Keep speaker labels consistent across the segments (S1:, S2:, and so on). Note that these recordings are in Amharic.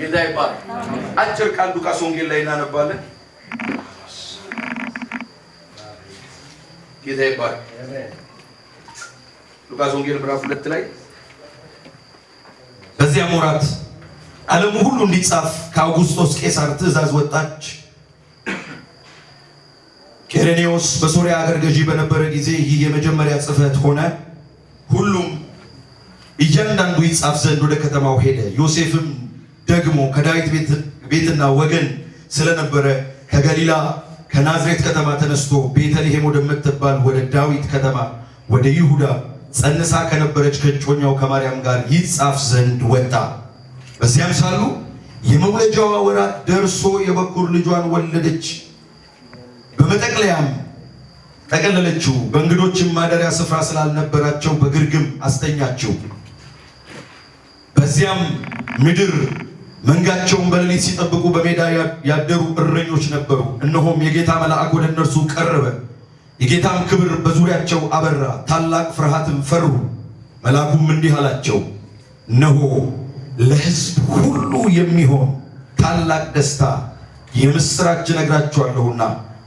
S1: ጌታ ይባርክ። አጭር ቃል ሉቃስ ወንጌል ላይ እናነባለን። ጌታ ይባርክ። ሉቃስ ወንጌል ምዕራፍ 2 ላይ
S2: በዚያም ወራት ዓለሙ ሁሉ እንዲጻፍ ከአውጉስጦስ ቄሳር ትእዛዝ ወጣች። ቄሬኔዎስ በሶርያ አገር ገዢ በነበረ ጊዜ ይህ የመጀመሪያ ጽሕፈት ሆነ። ሁሉም እያንዳንዱ ይጻፍ ዘንድ ወደ ከተማው ሄደ። ዮሴፍም ደግሞ ከዳዊት ቤትና ወገን ስለነበረ ከገሊላ ከናዝሬት ከተማ ተነስቶ ቤተልሔም ወደምትባል ወደ ዳዊት ከተማ ወደ ይሁዳ ጸንሳ ከነበረች ከእጮኛው ከማርያም ጋር ይጻፍ ዘንድ ወጣ። በዚያም ሳሉ የመውለጃዋ ወራት ደርሶ የበኩር ልጇን ወለደች። በመጠቅለያም ጠቀለለችው። በእንግዶችም ማደሪያ ስፍራ ስላልነበራቸው በግርግም አስተኛችው። በዚያም ምድር መንጋቸውን በሌሊት ሲጠብቁ በሜዳ ያደሩ እረኞች ነበሩ። እነሆም የጌታ መልአክ ወደ እነርሱ ቀረበ፣ የጌታም ክብር በዙሪያቸው አበራ፣ ታላቅ ፍርሃትም ፈሩ። መልአኩም እንዲህ አላቸው፣ እነሆ ለሕዝብ ሁሉ የሚሆን ታላቅ ደስታ የምስራች እነግራችኋለሁና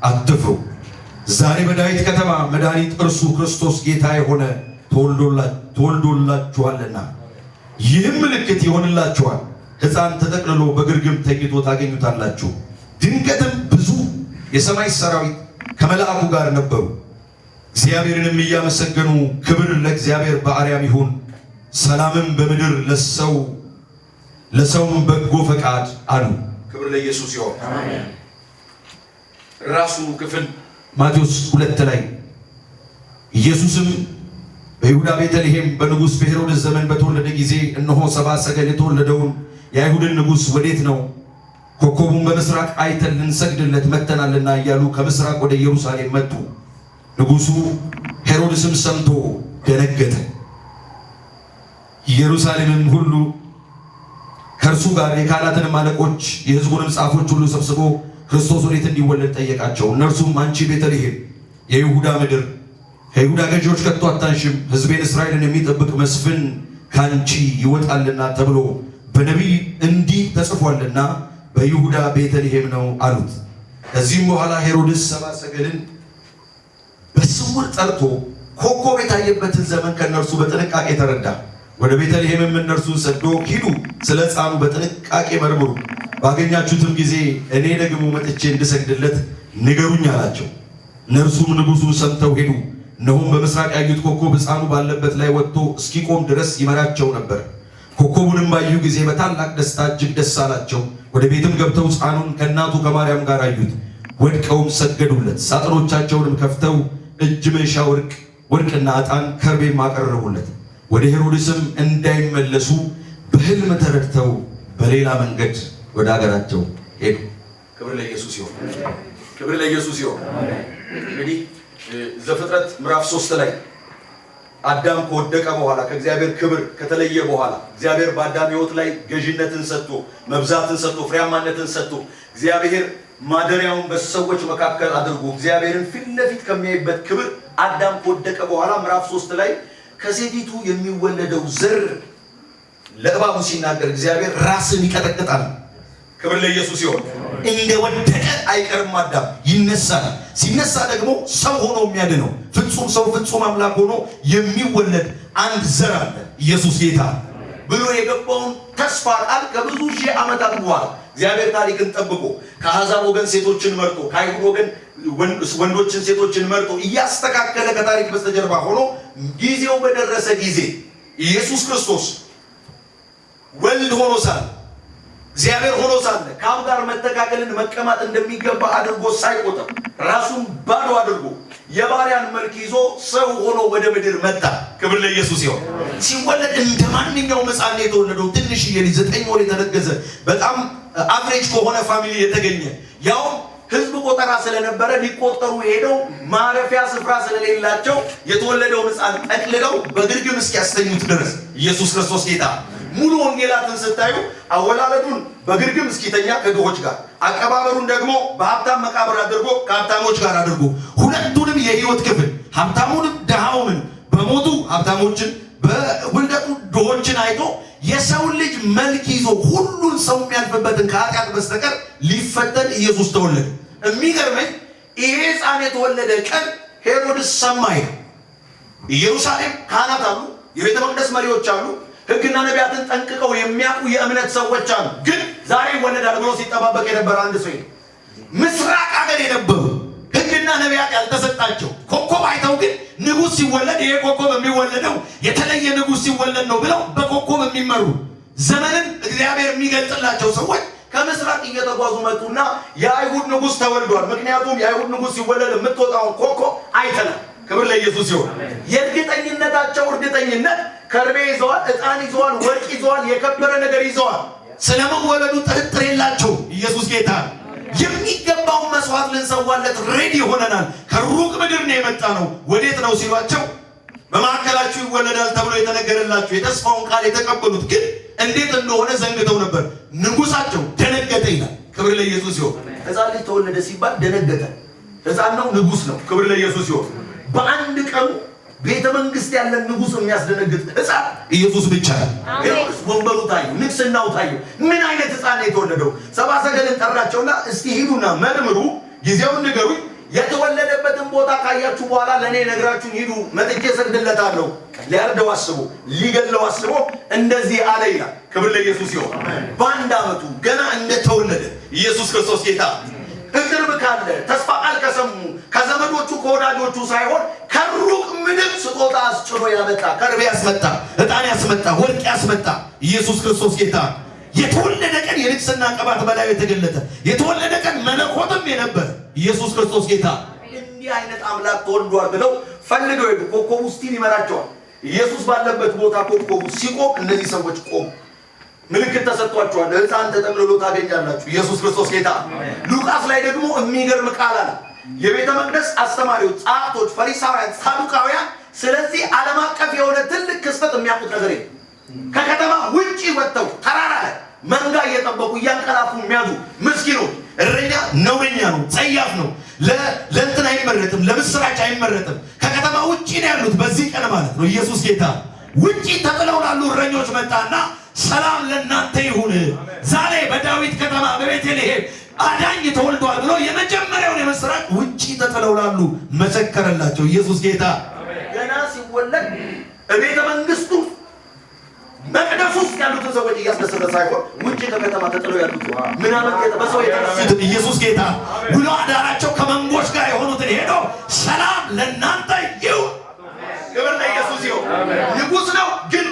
S2: አትፍሩ። ዛሬ በዳዊት ከተማ መድኃኒት እርሱ ክርስቶስ ጌታ የሆነ ተወልዶላችኋልና። ይህም ምልክት ይሆንላችኋል፣ ሕፃን ተጠቅልሎ በግርግም ተኝቶ ታገኙታላችሁ። ድንገትም ብዙ የሰማይ ሰራዊት ከመልአኩ ጋር ነበሩ፣ እግዚአብሔርንም እያመሰገኑ ክብር ለእግዚአብሔር በአርያም ይሁን፣ ሰላምም በምድር ለሰውም በጎ ፈቃድ አሉ።
S1: ክብር ለኢየሱስ ይሁን። ራሱ ክፍል
S2: ማቴዎስ 2 ላይ ኢየሱስም በይሁዳ ቤተልሔም በንጉሥ በሄሮድስ ዘመን በተወለደ ጊዜ እነሆ ሰብአ ሰገል የተወለደውን የአይሁድን ንጉሥ ወዴት ነው? ኮከቡን በምስራቅ አይተን ልንሰግድለት መጥተናልና እያሉ ከምስራቅ ወደ ኢየሩሳሌም መጡ። ንጉሡ ሄሮድስም ሰምቶ ደነገጠ። ኢየሩሳሌምም ሁሉ ከእርሱ ጋር የካህናትንም አለቆች የሕዝቡንም ጻፎች ሁሉ ሰብስቦ ክርስቶስ ወዴት እንዲወለድ ጠየቃቸው። እነርሱም አንቺ ቤተልሔም የይሁዳ ምድር ከይሁዳ ገዢዎች ከቶ አታንሽም፣ ሕዝቤን እስራኤልን የሚጠብቅ መስፍን ካንቺ ይወጣልና ተብሎ በነቢይ እንዲህ ተጽፏልና በይሁዳ ቤተልሔም ነው አሉት። ከዚህም በኋላ ሄሮድስ ሰብአ ሰገልን በስውር ጠርቶ ኮከብ የታየበትን ዘመን ከእነርሱ በጥንቃቄ ተረዳ። ወደ ቤተልሔምም እነርሱን ሰዶ ሂዱ፣ ስለ ሕፃኑ በጥንቃቄ መርምሩ፣ ባገኛችሁትም ጊዜ እኔ ደግሞ መጥቼ እንድሰግድለት ንገሩኝ አላቸው። እነርሱም ንጉሡን ሰምተው ሄዱ። እነሆም በምስራቅ ያዩት ኮከብ ሕፃኑ ባለበት ላይ ወጥቶ እስኪቆም ድረስ ይመራቸው ነበር። ኮከቡንም ባዩ ጊዜ በታላቅ ደስታ እጅግ ደስ አላቸው። ወደ ቤትም ገብተው ሕፃኑን ከእናቱ ከማርያም ጋር አዩት፣ ወድቀውም ሰገዱለት። ሳጥኖቻቸውንም ከፍተው እጅ መንሻ ወርቅና ዕጣን ከርቤም አቀረቡለት። ወደ ሄሮድስም እንዳይመለሱ በሕልም ተረድተው በሌላ መንገድ ወደ አገራቸው ሄዱ።
S1: ክብር ለኢየሱስ ይሁን። ክብር ለኢየሱስ ይሁን። እንግዲህ ዘፍጥረት ምዕራፍ 3 ላይ አዳም ከወደቀ በኋላ ከእግዚአብሔር ክብር ከተለየ በኋላ እግዚአብሔር በአዳም ሕይወት ላይ ገዥነትን ሰጥቶ መብዛትን ሰጥቶ ፍሬያማነትን ሰጥቶ እግዚአብሔር ማደሪያውን በሰዎች መካከል አድርጎ እግዚአብሔርን ፊት ለፊት ከሚያይበት ክብር አዳም ከወደቀ በኋላ ምዕራፍ 3 ላይ ከሴቲቱ የሚወለደው ዘር ለእባቡ ሲናገር እግዚአብሔር ራስን ይቀጠቅጣል። ክብር ለኢየሱስ ይሁን። እንደወደቀ አይቀርም፣ አዳም ይነሳል። ሲነሳ ደግሞ ሰው ሆኖ የሚያድነው ፍጹም ሰው ፍጹም አምላክ ሆኖ የሚወለድ አንድ ዘር አለ። ኢየሱስ ጌታ ብሎ የገባውን ተስፋ ቃል ከብዙ ሺህ ዓመታት በኋላ እግዚአብሔር ታሪክን ጠብቆ ከአሕዛብ ወገን ሴቶችን መርጦ ከአይሁድ ወገን ወንዶችን ሴቶችን መርጦ እያስተካከለ ከታሪክ በስተጀርባ ሆኖ ጊዜው በደረሰ ጊዜ ኢየሱስ ክርስቶስ ወልድ ሆኖ ሳለ እግዚአብሔር ሆኖ ሳለ ከአብ ጋር መተካከልን መቀማጥ እንደሚገባ አድርጎ ሳይቆጥር ራሱን ባዶ አድርጎ የባሪያን መልክ ይዞ ሰው ሆኖ ወደ ምድር መጣ። ክብር ለኢየሱስ ይሁን። ሲወለድ እንደ ማንኛውም ሕፃን የተወለደው ትንሽዬ ልጅ 9 ወር የተረገዘ በጣም አቨሬጅ ከሆነ ፋሚሊ የተገኘ ያው ሕዝብ ቆጠራ ስለነበረ ሊቆጠሩ ሄደው ማረፊያ ስፍራ ስለሌላቸው የተወለደውን ሕፃን ጠቅልለው በግርግም እስኪያስተኙት ድረስ ኢየሱስ ክርስቶስ ጌታ። ሙሉ ወንጌላትን ስታዩ አወላለዱን በግርግም እስኪተኛ ከድሆች ጋር አቀባበሩን ደግሞ በሀብታም መቃብር አድርጎ ከሀብታሞች ጋር አድርጎ ሁለቱንም የህይወት ክፍል ሀብታሙንም ድሃውንም በሞቱ ሀብታሞችን በውልደቱ
S2: ድሆችን አይቶ የሰው ልጅ መልክ ይዞ ሁሉን ሰው የሚያልፍበትን ከኃጢአት በስተቀር ሊፈተን ኢየሱስ ተወለደ። የሚገርመኝ ይሄ ሕፃን የተወለደ ቀን ሄሮድስ ሰማይ ነው። ኢየሩሳሌም ካህናት አሉ፣ የቤተ መቅደስ መሪዎች አሉ፣ ሕግና ነቢያትን ጠንቅቀው የሚያውቁ የእምነት ሰዎች አሉ። ግን ዛሬ ይወለዳል ብሎ ሲጠባበቅ የነበረ አንድ ሰው ምስራቅ ሀገር የነበሩ ሕግና ነቢያት ያልተሰጣቸው ኮከብ አይተው ግን ንጉሥ ሲወለድ ይሄ ኮከብ የሚወለደው የተለየ ንጉሥ ሲወለድ ነው ብለው በኮከብ የሚመሩ ዘመንን እግዚአብሔር የሚገልጽላቸው ሰዎች ከምስራቅ እየተጓዙ መጡና የአይሁድ ንጉሥ ተወልዷል፣ ምክንያቱም የአይሁድ ንጉሥ ሲወለድ የምትወጣውን ኮከብ አይተናል። ክብር ለኢየሱስ ይሁን። የእርግጠኝነታቸው እርግጠኝነት ከርቤ ይዘዋል፣ ዕጣን ይዘዋል፣ ወርቅ ይዘዋል፣ የከበረ ነገር ይዘዋል። ስለመወለዱ ጥርጥር የላቸው። ኢየሱስ ጌታ። የሚገባውን መስዋዕት ልንሰዋለት ሬዲ ሆነናል። ከሩቅ ምድር ነው የመጣ ነው። ወዴት ነው ሲሏቸው በማዕከላችሁ ይወለዳል ተብሎ የተነገረላቸው የተስፋውን ቃል የተቀበሉት ግን እንዴት እንደሆነ ዘንግተው ነበር። ንጉሳቸው ደነገጠ ይላል። ክብር ለኢየሱስ ይሁን። ሕፃን ልጅ ተወለደ ሲባል ደነገጠ። ሕፃን ነው፣ ንጉሥ ነው። ክብር ለኢየሱስ ይሁን። በአንድ ቀኑ ቤተ መንግስት ያለ ንጉሥ የሚያስደነግጥ ሕፃን ኢየሱስ ብቻ ነው። ሄሮድስ ወንበሩ ታዩ፣ ንግስናው ታዩ። ምን አይነት ሕፃን ነው የተወለደው? ሰብአ ሰገልን ጠራቸውና እስቲ ሂዱና መርምሩ፣ ጊዜውን ንገሩኝ፣ የተወለደበትን ቦታ ካያችሁ በኋላ ለእኔ ነግራችሁን ሂዱ፣ መጥቼ እሰግድለታለሁ። ሊያርደው አስቦ ሊገለው አስቦ እንደዚህ አለ ይላል። ክብር ለኢየሱስ ይሁን። በአንድ ዓመቱ ገና እንደተወለደ ኢየሱስ ክርስቶስ ጌታ እቅርብ ካለ ተስፋ ቃል ከሰሙ ከዘመዶቹ ከወዳጆቹ ሳይሆን ከሩቅ ምድር ስጦታ አስጭኖ ያመጣ፣ ከርቤ ያስመጣ፣ ዕጣን ያስመጣ፣ ወርቅ ያስመጣ ኢየሱስ ክርስቶስ ጌታ። የተወለደ ቀን የንግስና ቅባት በላዩ የተገለጠ የተወለደ ቀን መለኮትም የነበረ ኢየሱስ ክርስቶስ ጌታ። እንዲህ አይነት አምላክ ተወልዷል ብለው ፈልገው ሄዱ። ኮከቡ ስቲል ይመራቸዋል። ኢየሱስ ባለበት ቦታ ኮከቡ ሲቆም እነዚህ ሰዎች ቆሙ። ምልክት ተሰጥቷቸዋል። ሕፃን ተጠቅልሎ ታገኛላችሁ። ኢየሱስ ክርስቶስ ጌታ። ሉቃስ ላይ ደግሞ የሚገርም ቃል አለ። የቤተ መቅደስ አስተማሪዎች፣ ጸሐፍቶች፣ ፈሪሳውያን፣ ሳዱቃውያን ስለዚህ ዓለም አቀፍ የሆነ ትልቅ ክስተት የሚያውቁት ነገር የለም። ከከተማ ውጪ ወጥተው ተራራ ላይ መንጋ እየጠበቁ እያንቀላፉ የሚያዙ ምስኪኖች። እረኛ ነውረኛ ነው፣ ጸያፍ ነው፣ ለእንትን አይመረጥም፣ ለምስራች አይመረጥም። ከከተማ ውጪ ነው ያሉት በዚህ ቀን ማለት ነው። ኢየሱስ ጌታ። ውጪ ተጥለው ላሉ እረኞች መጣና ሰላም ለእናንተ ይሁን፣ ዛሬ በዳዊት ከተማ በቤተልሔም አዳኝ ተወልዷል ብሎ የመጀመሪያውን የምስራች ውጪ ተጥለው ላሉ መሰከረላቸው። ኢየሱስ ጌታ። ገና ሲወለድ በቤተ መንግስቱ መቅደስ ውስጥ ያሉትን ሰዎች እያስደሰተ ሳይሆን ውጪ ከከተማ ተጥለው ያሉት ምናምን በሰው የተነሱት ኢየሱስ ጌታ ብሎ አዳራቸው ከመንጎች ጋር የሆኑትን ሄዶ ሰላም ለእናንተ ይሁን። ክብር ለኢየሱስ ይሁን። ንጉሥ ነው ግን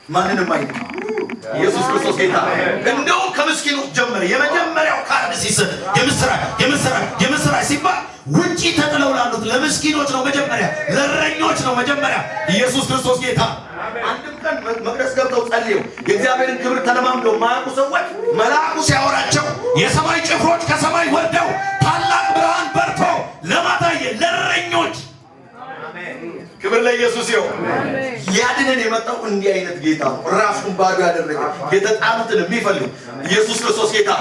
S2: ማንንም አይነት ኢየሱስ ክርስቶስ ጌታ። እንደውም ከምስኪኖች ጀመረ። የመጀመሪያው ካርድ ሲሰጥ የምስራች ሲባል ውጪ ተጥለው ላሉት ለምስኪኖች ነው መጀመሪያ፣ ለእረኞች ነው መጀመሪያ። ኢየሱስ ክርስቶስ ጌታ። አንድም ቀን መቅደስ ገብተው ጸልየው የእግዚአብሔርን ክብር ተለማምደው ማያውቁ ሰዎች መልአኩ ሲያወራቸው የሰማይ ጭፍሮች ከሰማይ ወርደው ታላቅ ብርሃን በርቶ ለማታየ ለእረኞች። ክብር ለኢየሱስ ይሁን። ሊያድነን የመጣው እንዲህ አይነት ጌታ ነው። ራሱን ባዶ ያደረገ የተጣሉትን የሚፈልግ ኢየሱስ ክርስቶስ ጌታ።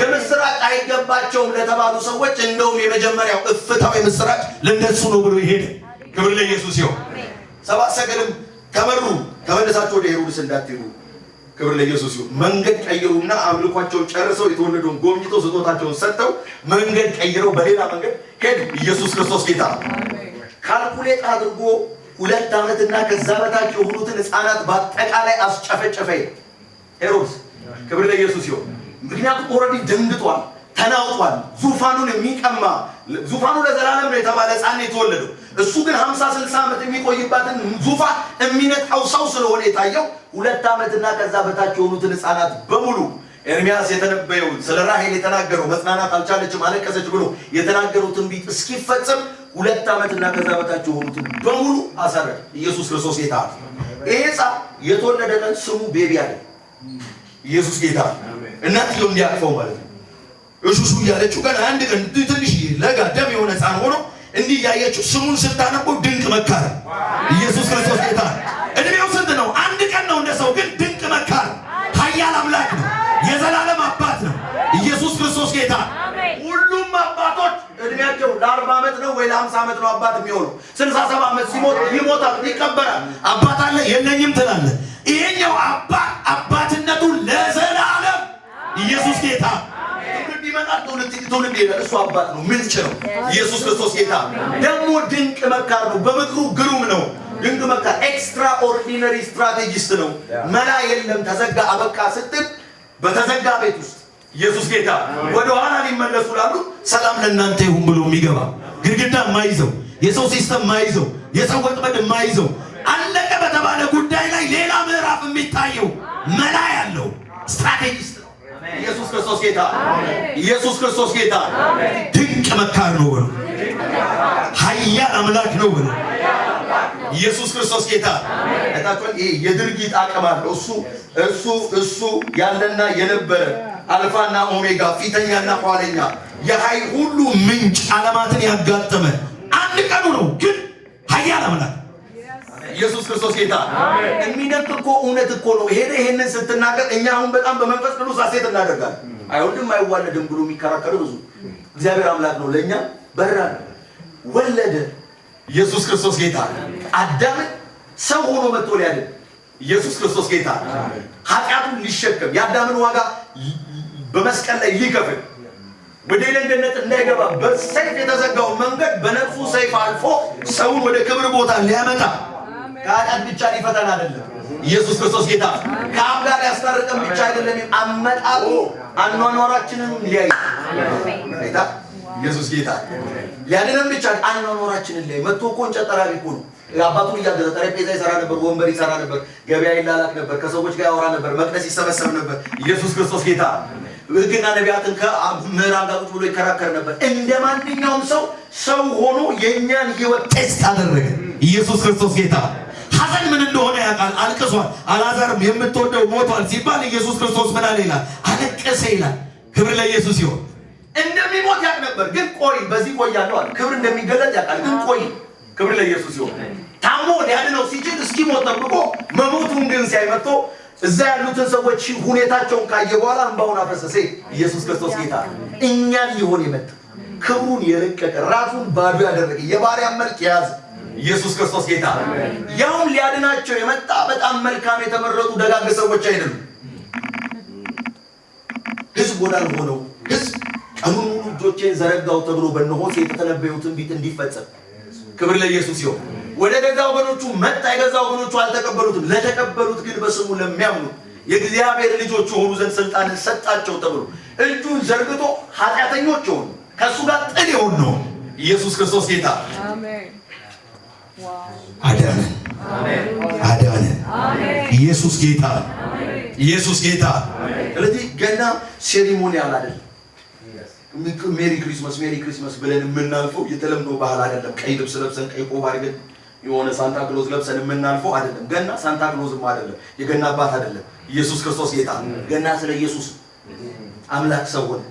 S2: የምስራች አይገባቸውም ለተባሉ ሰዎች እንደውም የመጀመሪያው እፍታው የምስራች ለነሱ ነው ብሎ ይሄድ። ክብር ለኢየሱስ ይሁን። ሰብአ ሰገልም ተመሩ። ተመለሳቸው ወደ ሄሮድስ እንዳትሄዱ። ክብር ለኢየሱስ ይሁን። መንገድ ቀይሩና አምልኳቸውን ጨርሰው የተወለደውን ጎብኝተው ስጦታቸውን ሰጥተው መንገድ ቀይረው በሌላ መንገድ ሄዱ። ኢየሱስ ክርስቶስ ጌታ። ካልኩሌት አድርጎ 2 ዓመትና ከዛ በታች የሆኑትን ሕፃናት በአጠቃላይ አስጨፈጨፈ ሄሮድስ። ክብር ለኢየሱስ ይሁን። ምክንያቱም ኦልሬዲ ደንግጧል፣ ተናውጧል። ዙፋኑን የሚቀማ ዙፋኑ ለዘላለም ነው የተባለ ሕፃን የተወለደው። እሱ ግን 50-60 ዓመት የሚቆይባትን ዙፋን የሚነጣው ሰው ስለሆነ የታየው 2 ዓመትና ከዛ በታች የሆኑትን ሕፃናት በሙሉ ኤርምያስ የተነበየው ስለ ራሔል የተናገረው መጽናናት አልቻለችም አለቀሰች ብሎ የተናገረው ትንቢት እስኪፈጸም 2 ዓመትና ከዛ በታች የሆኑትን በሙሉ አሰረ። ኢየሱስ ክርስቶስ ጌታ። ይሄ ሕፃን የተወለደ ቀን ስሙ ቤቢ አለ። ኢየሱስ ጌታ። እናትየው እንዲያቅፈው ማለት ነው። እሹሹ እያለችው ገና አንድ ቀን ትንሽ ለጋ ደም የሆነ ሕፃን ሆኖ እንዲህ እያየችው ስሙን ስታነበው ድንቅ መካር። ኢየሱስ ክርስቶስ ጌታ። እድሜው ስንት ነው? አንድ ቀን ነው እንደ ሰው፣ ግን ድንቅ መካር፣ ኃያል አምላክ ነው፣ የዘላለም አባት ነው። ኢየሱስ ክርስቶስ ጌታ። ሁሉም አባቶች እድሜያቸው ለ40 ዓመት ነው ወይ ለ50 ዓመት ነው አባት የሚሆነው። 67 ዓመት ሲሞት ይሞታል፣ ይቀበራል። አባት አለ የለኝም ትላለህ። ይሄኛው አባትነቱ ለዘላለም ኢየሱስ ጌታ
S1: ትውልድ ይመጣል፣ ትውልድ ይሄዳል። እሱ አባት ነው፣ ምንጭ ነው። ኢየሱስ ክርስቶስ ጌታ ደግሞ ድንቅ መካር ነው። በምክሩ ግሩም ነው። ድንቅ መካር ኤክስትራ ኦርዲነሪ ስትራቴጂስት ነው። መላ የለም። ተዘጋ አበቃ ስትል በተዘጋ ቤት ውስጥ ኢየሱስ ጌታ ወደ ኋላ ሊመለሱ ላሉ
S2: ሰላም ለእናንተ ይሁን ብሎ የሚገባ ግድግዳ የማይዘው የሰው ሲስተም የማይዘው የሰው ወጥመድ የማይዘው አለቀ በተባለ ጉዳይ ላይ ሌላ ምዕራፍ የሚታየው መላ ያለው ስትራቴጂስት ነው።
S1: ኢየሱስ ክርስቶስ ጌታ ኢየሱስ ክርስቶስ ጌታ
S2: ድንቅ መካር ነው ብሎ ኃያል አምላክ ነው ብሎ ኢየሱስ ክርስቶስ ጌታ
S1: እታችን ይሄ የድርጊት አቅም አለው። እሱ ያለና የነበረ አልፋና ኦሜጋ ፊተኛና ኋለኛ የኃይል ሁሉ
S2: ምንጭ ዓለማትን ያጋጠመ አንድ ቀኑ ነው፣ ግን ኃያል አምላክ
S1: ኢየሱስ ክርስቶስ ጌታ የሚደንቅ እኮ እውነት እኮ ነው። ይሄንን ስትናገር እኛ አሁን በጣም በመንፈስ ቅዱስ ሐሴት እናደርጋለን። አይወልድም አይዋለድም ብሎ የሚከራከሩ ብዙ እግዚአብሔር አምላክ ነው። ለኛ በራ ወለደ። ኢየሱስ ክርስቶስ ጌታ አዳምን ሰው ሆኖ መጥቶ ሊያድን ኢየሱስ ክርስቶስ ጌታ ኃጢአቱን ሊሸከም የአዳምን ዋጋ በመስቀል ላይ ሊከፍል ወደ ገነት እንዳይገባ በሰይፍ የተዘጋውን መንገድ በነፍሱ ሰይፍ አልፎ ሰውን ወደ ክብር ቦታ ሊያመጣ ከኃጢአት ብቻ ሊፈተን አይደለም። ኢየሱስ ክርስቶስ ጌታ ከአብ ጋር ያስታርቀን ብቻ አይደለም፣ አመጣጡ አኗኗራችንን ሊያይ ጌታ ኢየሱስ ጌታ ሊያድነን ብቻ አኗኗራችንን ሊያይ መጥቶ እኮ እንጨት ጠራቢ እኮ ነው። አባቱን እያገዘ ጠረጴዛ ይሰራ ነበር፣ ወንበር ይሰራ ነበር፣ ገበያ ይላላክ ነበር፣ ከሰዎች ጋር ያወራ ነበር፣ መቅደስ ይሰበሰብ ነበር። ኢየሱስ ክርስቶስ ጌታ ሕግና ነቢያትን ከምዕራብ ጋር ቁጭ ብሎ ይከራከር ነበር። እንደ ማንኛውም ሰው ሆኖ የእኛን ሕይወት ቴስት አደረገ። ኢየሱስ ክርስቶስ ጌታ ሐዘን ምን እንደሆነ ያውቃል። አልቅሷል። አልዓዛርም የምትወደው ሞቷል ሲባል ኢየሱስ ክርስቶስ ምን አለ ይላል? አለቀሰ ይላል። ክብር ለኢየሱስ ይሁን። እንደሚሞት ያውቅ ነበር፣ ግን ቆይ በዚህ ቆያለሁ አለ። ክብር እንደሚገለጥ ያውቃል፣ ግን ቆይ። ክብር ለኢየሱስ ይሁን። ታሞ ሊያድነው ሲችል እስኪሞት ጠብቆ መሞቱን ግን ሲያይመጥቶ እዛ ያሉትን ሰዎች ሁኔታቸውን ካየ በኋላ እንባውን አፈሰሰ። ኢየሱስ ክርስቶስ ጌታ እኛን ሊሆን የመጣ ክብሩን የለቀቀ ራሱን ባዶ ያደረገ የባሪያን መልክ የያዘ ኢየሱስ ክርስቶስ ጌታ ያውም ሊያድናቸው የመጣ በጣም መልካም የተመረጡ ደጋግ ሰዎች አይደሉም። ሕዝብ ወዳልሆነው ሕዝብ ቀኑን ሙሉ እጆቼን ዘረጋው ተብሎ በነሆሴ የተተነበየው ትንቢት እንዲፈጸም ክብር ለኢየሱስ ይሁን። ወደ ገዛ ወገኖቹ መጣ፣ የገዛ ወገኖቹ አልተቀበሉትም። ለተቀበሉት ግን በስሙ ለሚያምኑ የእግዚአብሔር ልጆች የሆኑ ዘንድ ስልጣንን ሰጣቸው ተብሎ እጁን ዘርግቶ ኃጢአተኞች የሆኑ ከእሱ ጋር ጥል የሆኑ ነው። ኢየሱስ ክርስቶስ ጌታ
S2: አዳነን። ኢየሱስ ጌታ ኢየሱስ ጌታ።
S1: ስለዚህ ገና ሴሪሞኒያል አይደለም። ሜሪ ክሪስማስ ብለን የምናልፈው የተለምዶ ባህል አይደለም። ቀይ ልብስ ለብሰን ቀይ ቆብ አድርገን የሆነ ሳንታ ክሎዝ ለብሰን የምናልፈው አይደለም። ገና ሳንታ ክሎዝም አይደለም፣ የገና አባት አይደለም። ኢየሱስ ክርስቶስ ጌታ ገና ስለ ኢየሱስ አምላክ ሰው ሆነ።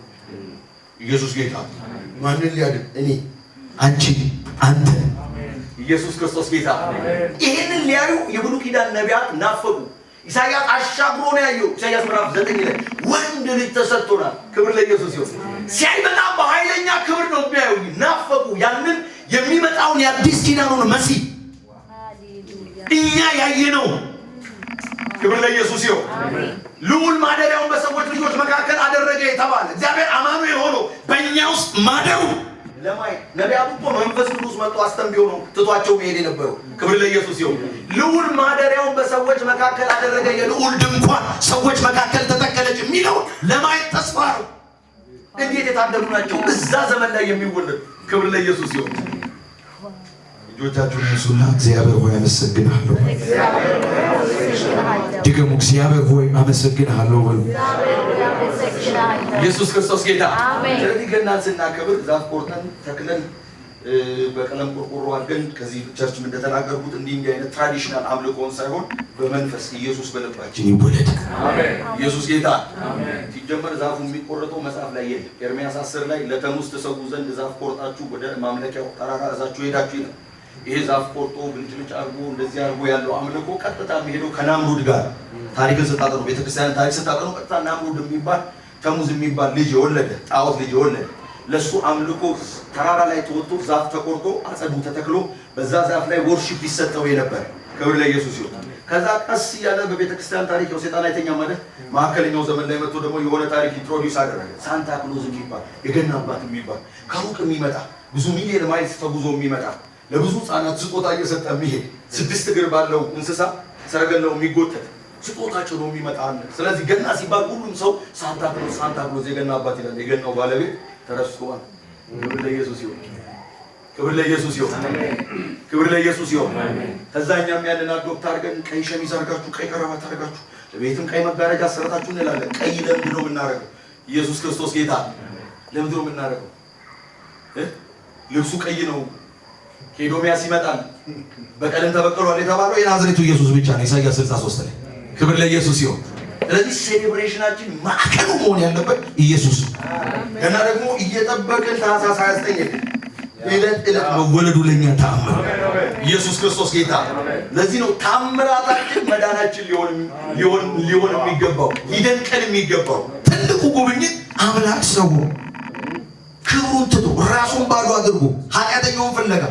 S1: ኢየሱስ ጌታ ማንን ሊያድን? እኔ፣ አንቺ፣ አንተ። ኢየሱስ ክርስቶስ ጌታ ይሄንን ሊያዩ የብሉይ ኪዳን ነቢያት ናፈቁ። ኢሳይያስ አሻግሮ ነው ያየው። ኢሳይያስ ምዕራፍ 9 ላይ ወንድ ልጅ ተሰጥቶናል። ክብር ለኢየሱስ ይሁን። ሲያይ በጣም በኃይለኛ ክብር ነው የሚያዩ። ናፈቁ ያንን የሚመጣውን የአዲስ ኪዳኑን መሲህ እኛ ያየነው። ክብር ለኢየሱስ ይሁን። ልዑል ማደሪያውን በሰዎች ልጆች መካከል አደረገ የተባለ እግዚአብሔር አማኑኤል ሆኖ በእኛ ውስጥ ማደሩ ለማየት ነቢያቱ እኮ መንፈስ ቅዱስ መጥቶ አስተንብዮ ነው ትቷቸው መሄድ የነበረው። ክብር ለኢየሱስ ይሁን። ልዑል ማደሪያውን በሰዎች መካከል አደረገ፣ የልዑል ድንኳን ሰዎች መካከል ተተከለች የሚለው ለማየት ተስፋ ነው። እንዴት የታደሉ ናቸው እዛ ዘመን ላይ የሚወለዱ። ክብር ለኢየሱስ ይሁን።
S2: ልጆቻችሁን እሱና እግዚአብሔር ሆይ አመሰግናለሁ። ድገሙ፣ እግዚአብሔር ሆይ አመሰግናለሁ በሉ።
S1: ኢየሱስ ክርስቶስ ጌታ። ስለዚህ ገናን ስናከብር ዛፍ ቆርጠን ተክለን በቀለም ቆርቆሮ አድርገን ከዚህ ቸርችም እንደተናገርኩት እንዲህ አይነት ትራዲሽናል አምልኮን ሳይሆን በመንፈስ ኢየሱስ በልባችን ይወለድ። ኢየሱስ ጌታ። ሲጀመር ዛፉ የሚቆረጠው መጽሐፍ ላይ የለም። ኤርምያስ 10 ላይ ለተሙስ ትሰዉ ዘንድ ዛፍ ቆርጣችሁ ወደ ማምለኪያው ተራራ እዛችሁ ሄዳችሁ ይላል። ይሄ ዛፍ ቆርጦ ብልጭልጭ አድርጎ እንደዚህ አድርጎ ያለው አምልኮ ቀጥታ የሚሄደው ከናምሩድ ጋር ታሪክን ስታጠኑ ቤተክርስቲያን ታሪክ ስታጠኑ ቀጥታ ናምሩድ የሚባል ተሙዝ የሚባል ልጅ የወለደ ጣዖት ልጅ የወለደ ለሱ አምልኮ ተራራ ላይ ተወጥቶ ዛፍ ተቆርጦ አጸዱ ተተክሎ በዛ ዛፍ ላይ ወርሺፕ ይሰጠው የነበረ ክብር ለኢየሱስ ይሁን። ከዛ ቀስ እያለ በቤተክርስቲያን ታሪክ ያው ሰይጣን አይተኛ ማለት ማዕከለኛው ዘመን ላይ መጥቶ ደግሞ የሆነ ታሪክ ኢንትሮዲዩስ አደረገ። ሳንታ ክሎዝ የሚባል የገና አባት የሚባል ከሩቅ የሚመጣ ብዙ ሚሊዮን ማይልስ ተጉዞ የሚመጣ ለብዙ ሕፃናት ስጦታ እየሰጠ የሚሄድ 6 እግር ባለው እንስሳ ሰረገላው የሚጎተት ስጦታ ጭኖ የሚመጣ አለ። ስለዚህ ገና ሲባል ሁሉም ሰው ሳንታ ክሎዝ የገና አባት ይላል። የገናው ባለቤት ተረስቷል። ክብር ለኢየሱስ ይሁን። ክብር ለኢየሱስ ይሁን። ክብር ለኢየሱስ ይሁን። ከዛኛም ያንን አዶፕት አድርገን ቀይ ሸሚዝ አድርጋችሁ ቀይ ቀረባት አድርጋችሁ ቤትም ቀይ መጋረጃ አሰርታችሁ እንላለን። ቀይ ለምንድን ነው የምናደርገው? ኢየሱስ ክርስቶስ ጌታ ለምንድን ነው የምናደርገው? ልብሱ ቀይ ነው። ከኤዶምያስ ይመጣል በቀለም ተበቅሏል የተባለው የናዝሬቱ ኢየሱስ ብቻ ነው። ኢሳይያስ 63 ላይ ክብር ለኢየሱስ ይሁን። ስለዚህ ሴሌብሬሽናችን ማዕከሉ መሆን ያለበት ኢየሱስ እና ደግሞ እየጠበቅን ታኅሳስ 29 ዕለት መወለዱ ለኛ ተአምር ኢየሱስ ክርስቶስ ጌታ። ለዚህ ነው ታምራታችን መዳናችን ሊሆን የሚገባው ሊደንቀን የሚገባው ትልቁ ጉብኝት አምላክ ሰው ክብሩን ትቶ ራሱን ባዶ አድርጎ ኃጢአተኛውን ፍለጋ።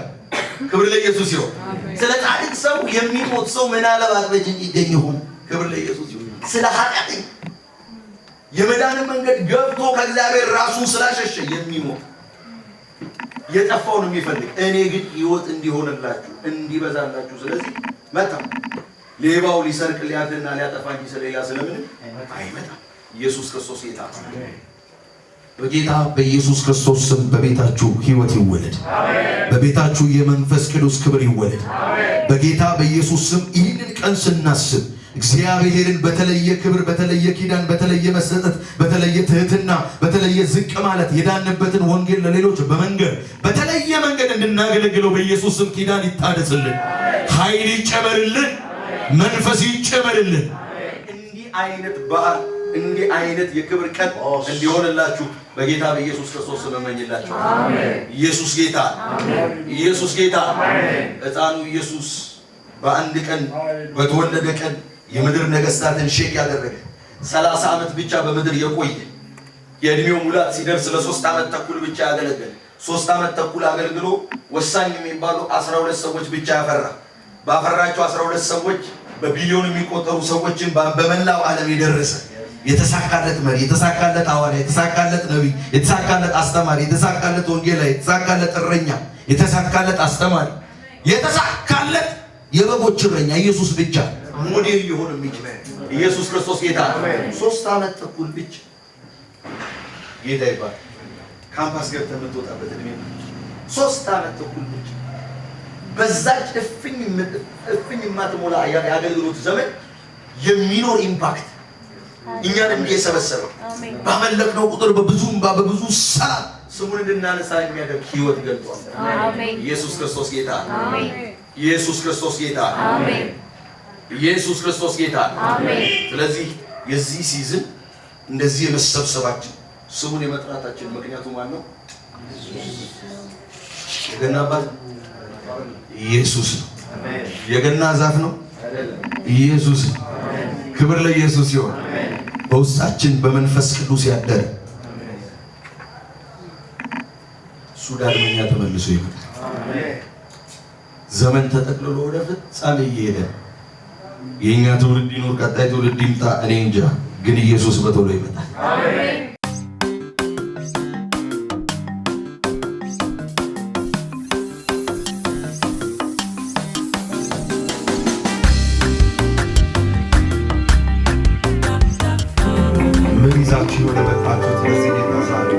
S1: ክብር ለኢየሱስ ይሁን። ስለ ጻድቅ ሰው የሚሞት ሰው ምናልባት በጅን ይገኝ ይሆን? ክብር ለኢየሱስ ይሁን። ስለ ኃጢአተኛ የመዳንን መንገድ ገብቶ ከእግዚአብሔር ራሱን ስላሸሸ የሚሞት የጠፋውን የሚፈልግ እኔ ግን ሕይወት እንዲሆንላችሁ እንዲበዛላችሁ ስለዚህ መጣ። ሌባው ሊሰርቅ ሊያድና ሊያጠፋ እንጂ ስለሌላ ስለምንም አይመጣም። ኢየሱስ ክርስቶስ ጌታ።
S2: በጌታ በኢየሱስ ክርስቶስ ስም በቤታችሁ ሕይወት ይወለድ። በቤታችሁ የመንፈስ ቅዱስ ክብር ይወለድ። በጌታ በኢየሱስ ስም ይህንን ቀን ስናስብ እግዚአብሔርን በተለየ ክብር፣ በተለየ ኪዳን፣ በተለየ መሰጠት፣ በተለየ ትህትና፣ በተለየ ዝቅ ማለት የዳንበትን ወንጌል ለሌሎች በመንገር በተለየ መንገድ እንድናገለግለው በኢየሱስ ስም ኪዳን ይታደስልን፣ ኃይል ይጨመርልን፣ መንፈስ ይጨመርልን።
S1: እንዲህ አይነት በዓል እንዲህ አይነት የክብር ቀን እንዲሆንላችሁ በጌታ በኢየሱስ ክርስቶስ ስም እመኝላችኋለሁ። አሜን። ኢየሱስ ጌታ፣ ኢየሱስ ጌታ። ሕፃኑ ኢየሱስ በአንድ ቀን በተወለደ ቀን የምድር ነገስታትን ሼክ ያደረገ 30 ዓመት ብቻ በምድር የቆየ የእድሜው ሙላት ሲደርስ ለ3 ዓመት ተኩል ብቻ ያገለገለ 3 ዓመት ተኩል አገልግሎ ወሳኝ የሚባሉ 12 ሰዎች ብቻ ያፈራ። ባፈራቸው 12 ሰዎች በቢሊዮን የሚቆጠሩ ሰዎችን በመላው ዓለም የደረሰ የተሳካለት መሪ፣ የተሳካለት ሐዋርያ፣ የተሳካለት ነቢይ፣ የተሳካለት አስተማሪ፣ የተሳካለት ወንጌላዊ፣ የተሳካለት እረኛ፣ የተሳካለት አስተማሪ፣ የተሳካለት የበጎች እረኛ ኢየሱስ ብቻ ሞዴል ሊሆን የሚችል ኢየሱስ ክርስቶስ ጌታ። 3 ዓመት ተኩል ብቻ ጌታ ይባል ካምፓስ ገብተህ የምትወጣበት እድሜ 3 ዓመት ተኩል ብቻ በዛች እፍኝ የማትሞላ የአገልግሎት ዘመን የሚኖር ኢምፓክት እኛን እንዲሰበሰበው ባመለክነው ቁጥር በብዙ ሰላም ስሙን እንድናነሳ የሚያደርግ ህይወት ገልጧል። ኢየሱስ ክርስቶስ ጌታ። ኢየሱስ ክርስቶስ ጌታ። አሜን። ኢየሱስ ክርስቶስ ጌታ። አሜን። ስለዚህ የዚህ ሲዝን እንደዚህ የመሰብሰባችን ስሙን የመጥራታችን ምክንያቱ ማን ነው? የገና አባት ኢየሱስ ነው። የገና ዛፍ ነው ኢየሱስ። ክብር ለኢየሱስ ይሁን። በውስጣችን በመንፈስ ቅዱስ ያደረ እሱ ዳግመኛ ተመልሶ ይመጣል። ዘመን ተጠቅልሎ ወደ ፍጻሜ እየሄደ የኛ ትውልድ ይኖር ቀጣይ ትውልድ ይምጣ እኔ እንጃ፣ ግን ኢየሱስ በቶሎ ይመጣል። አሜን። ምን ይዛችሁ ወደ መጣችሁት በዚህ ጌታ ዛሬ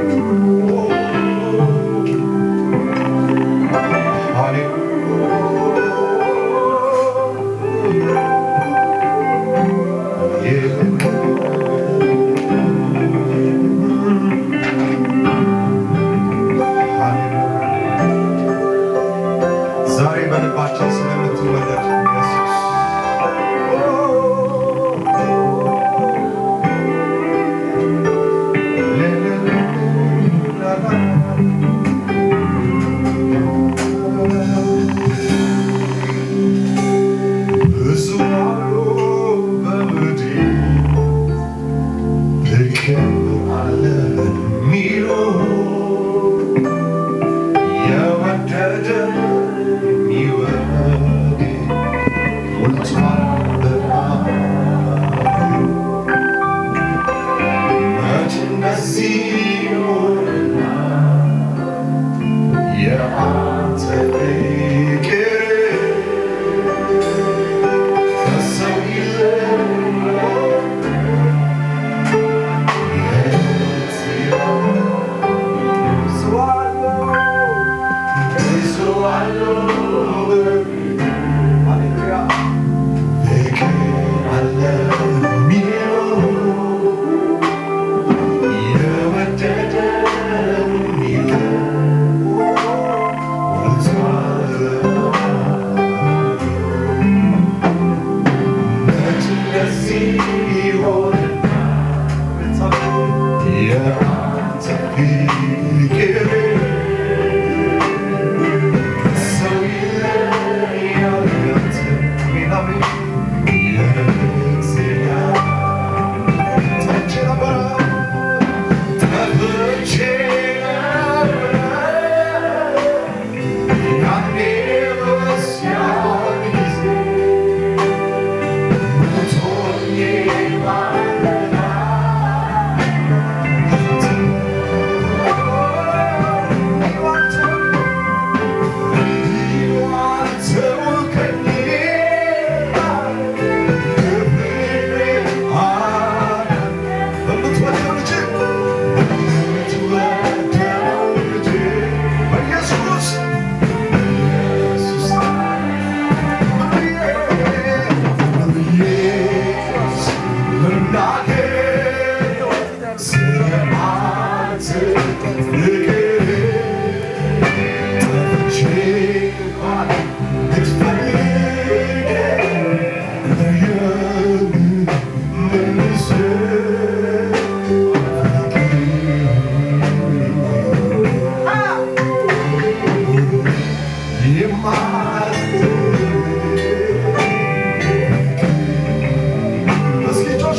S3: Let's get your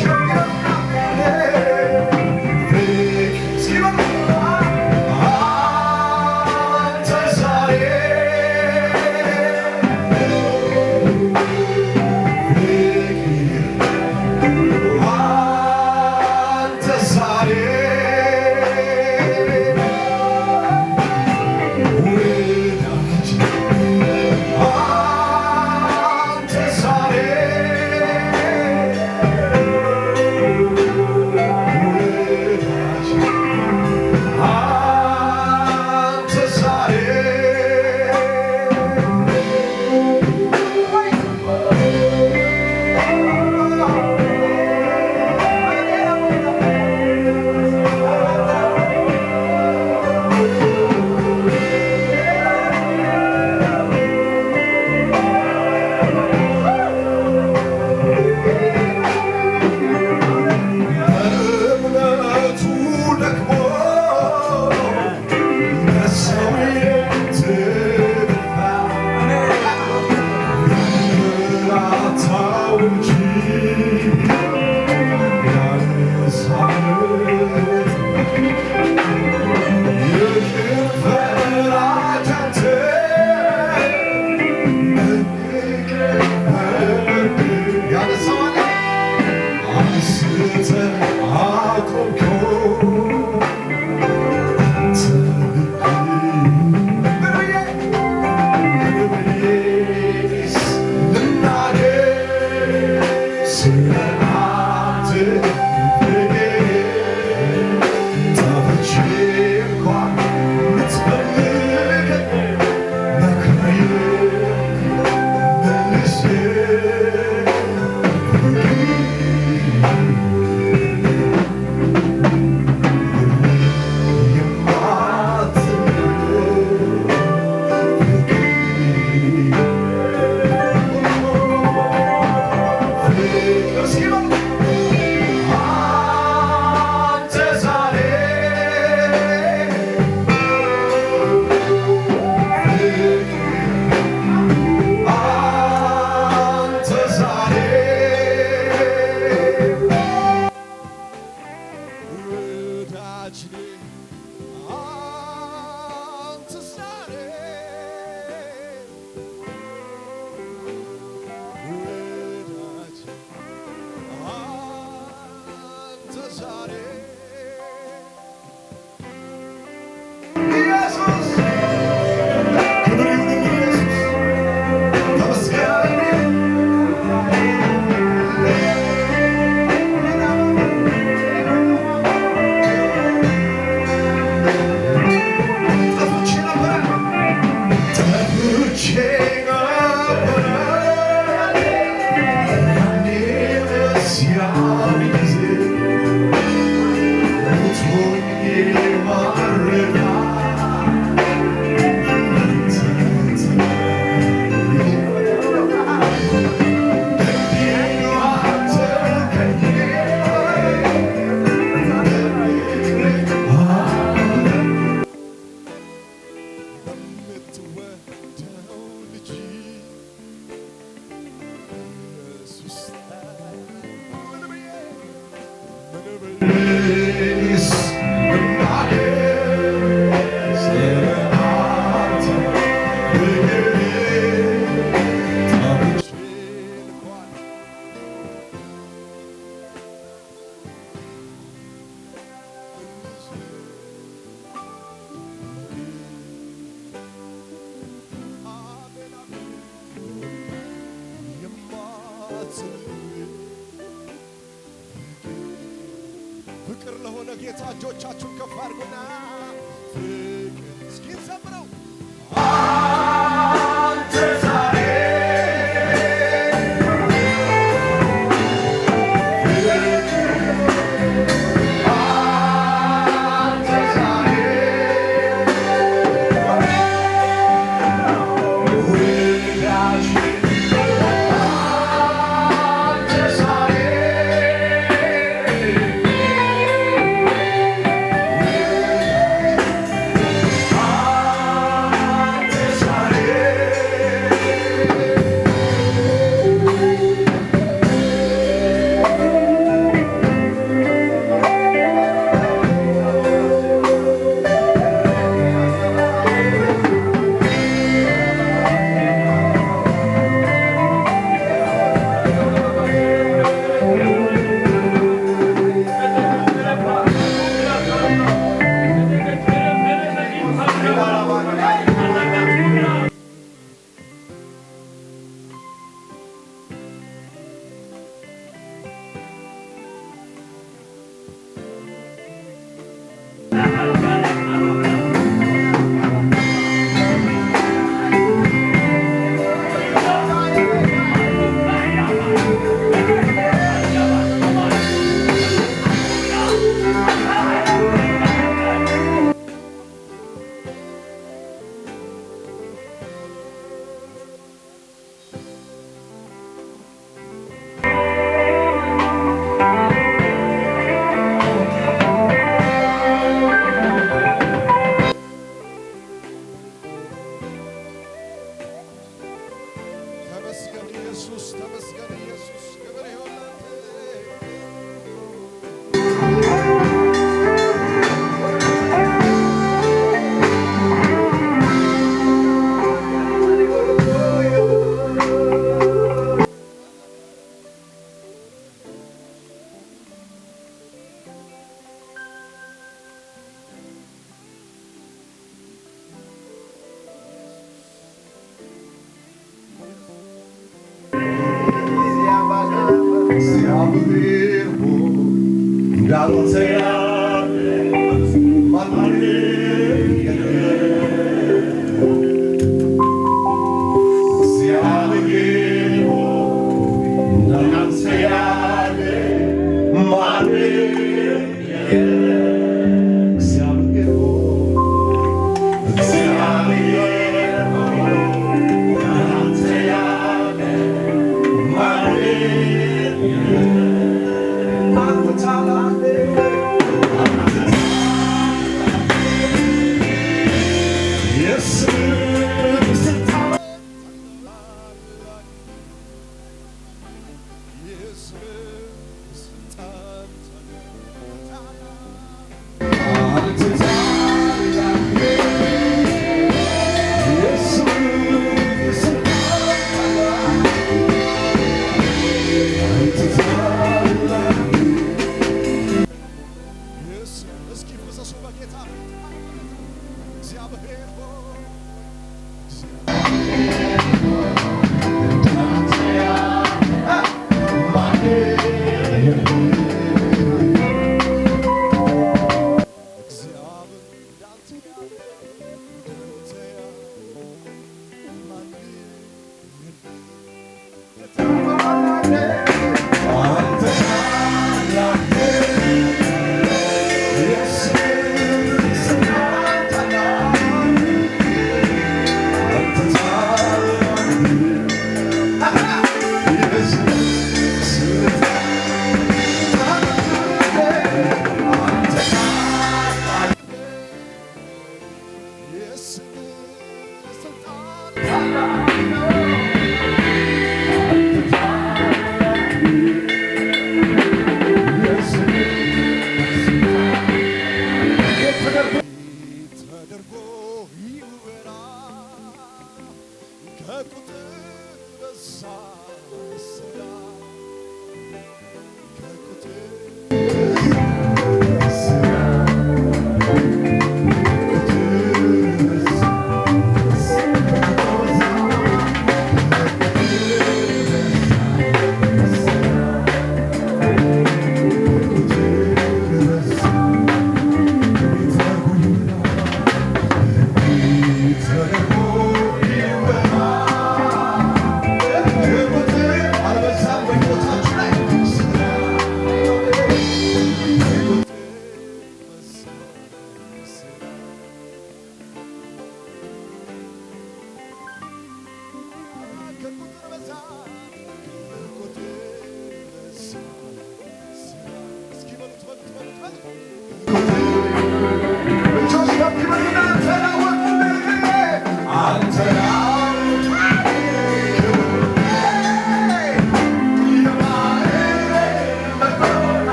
S3: ፍቅር ለሆነ ጌታ እጆቻችሁን ከፍ አድርጉና ፍቅር እስኪ እንዘምረው። አንተ ዛሬ ተመስገን ኢየሱስ፣ ክብር ይሁን ላንተ።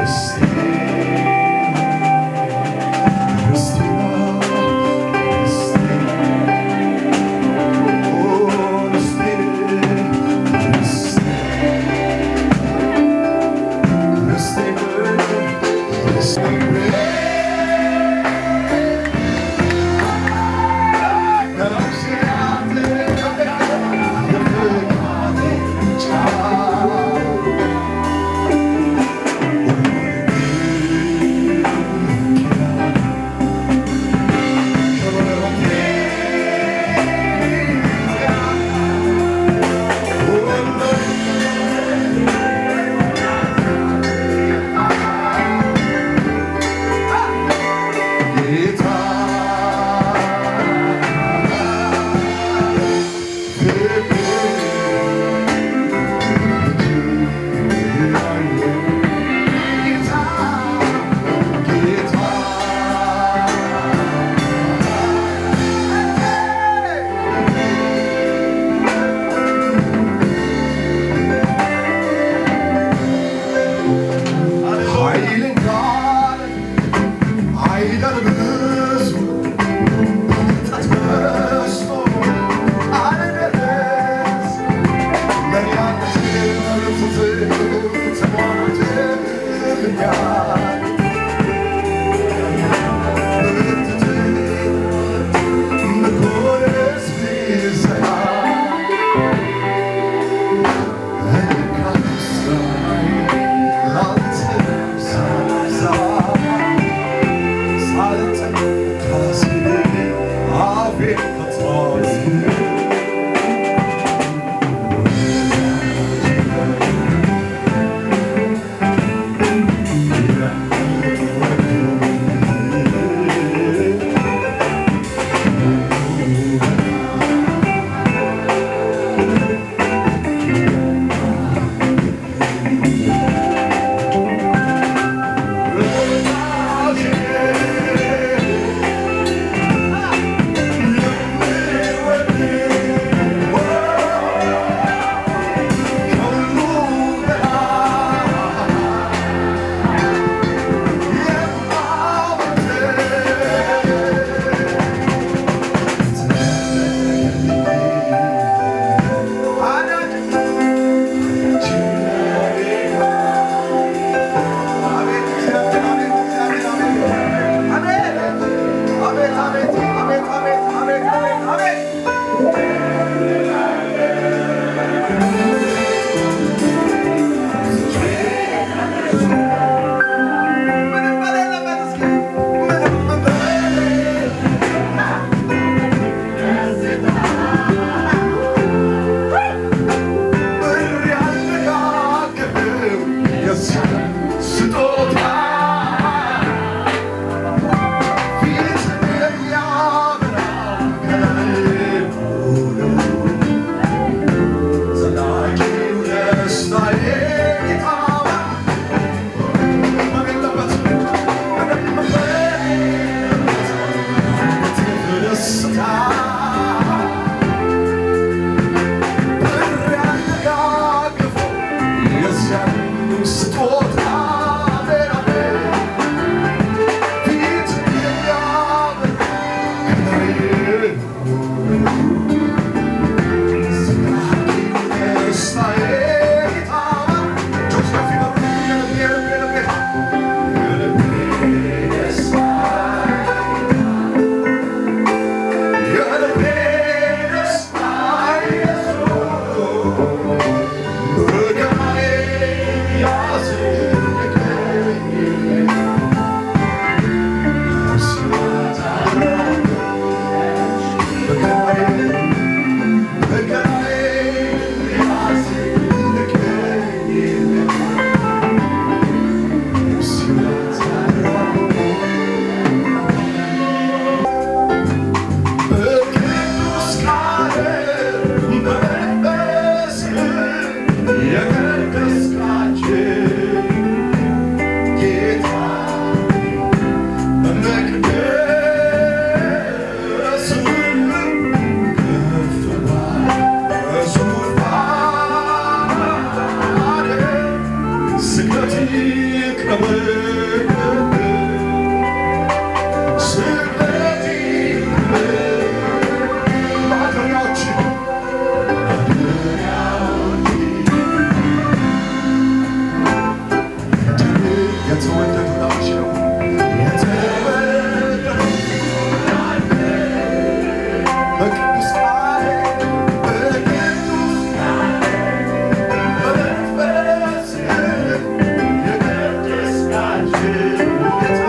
S3: Thank የተወደዱ ናቸው የተወደዱ በቅዱስ ቃል በቅዱስ በመንፈስ የቀደስካቸው ጌታ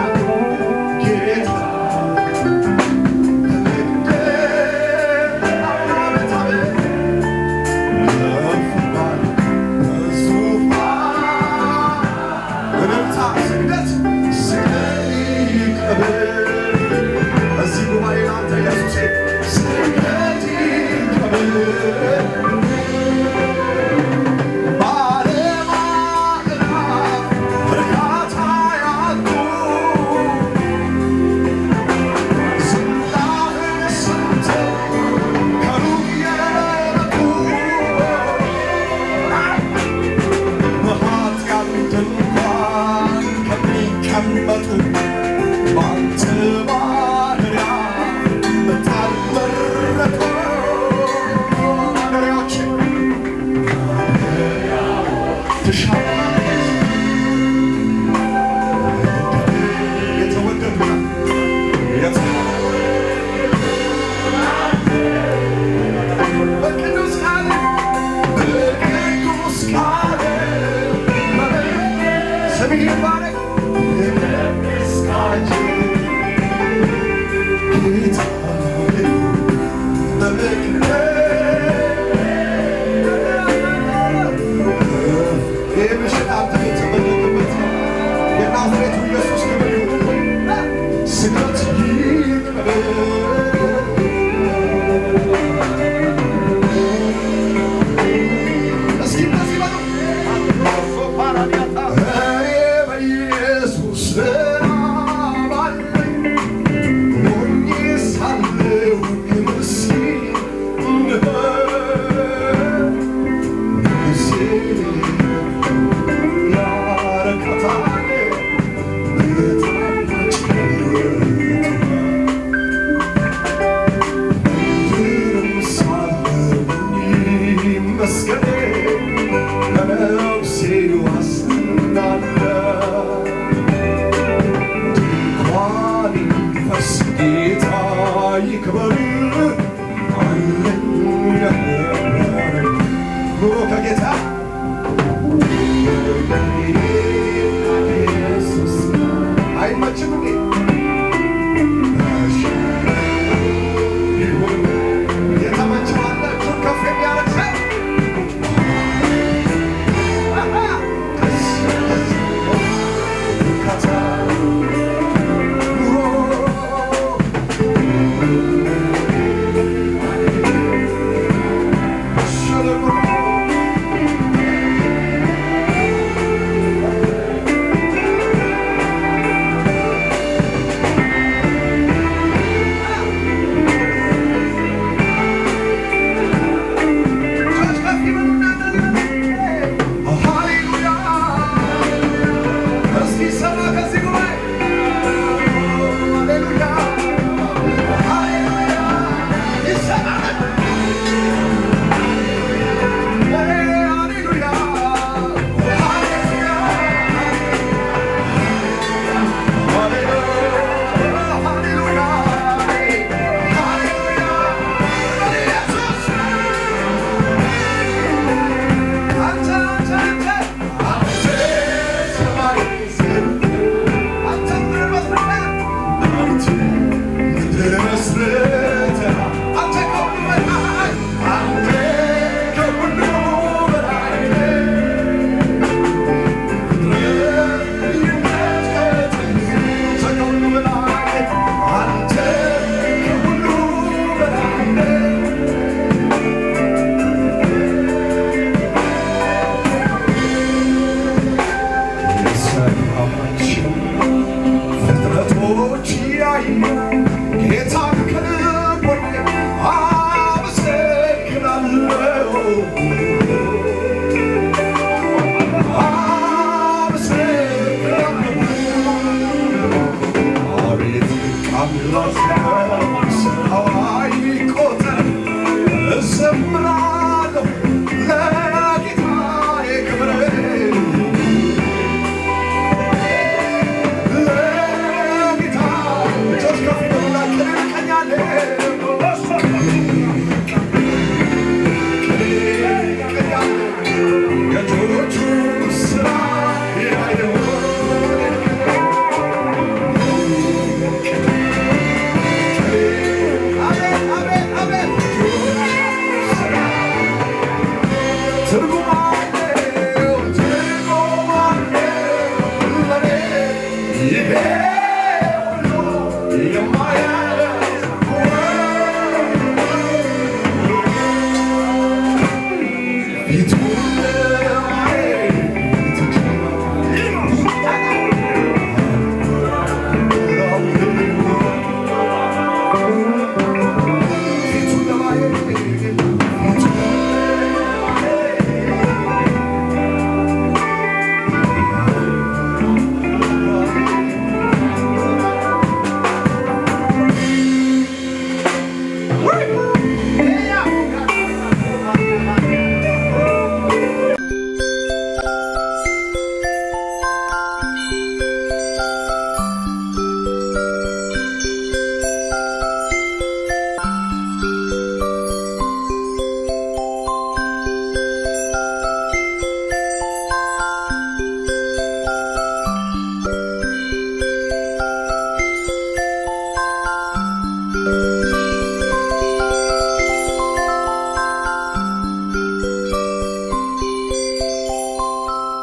S3: ይሄ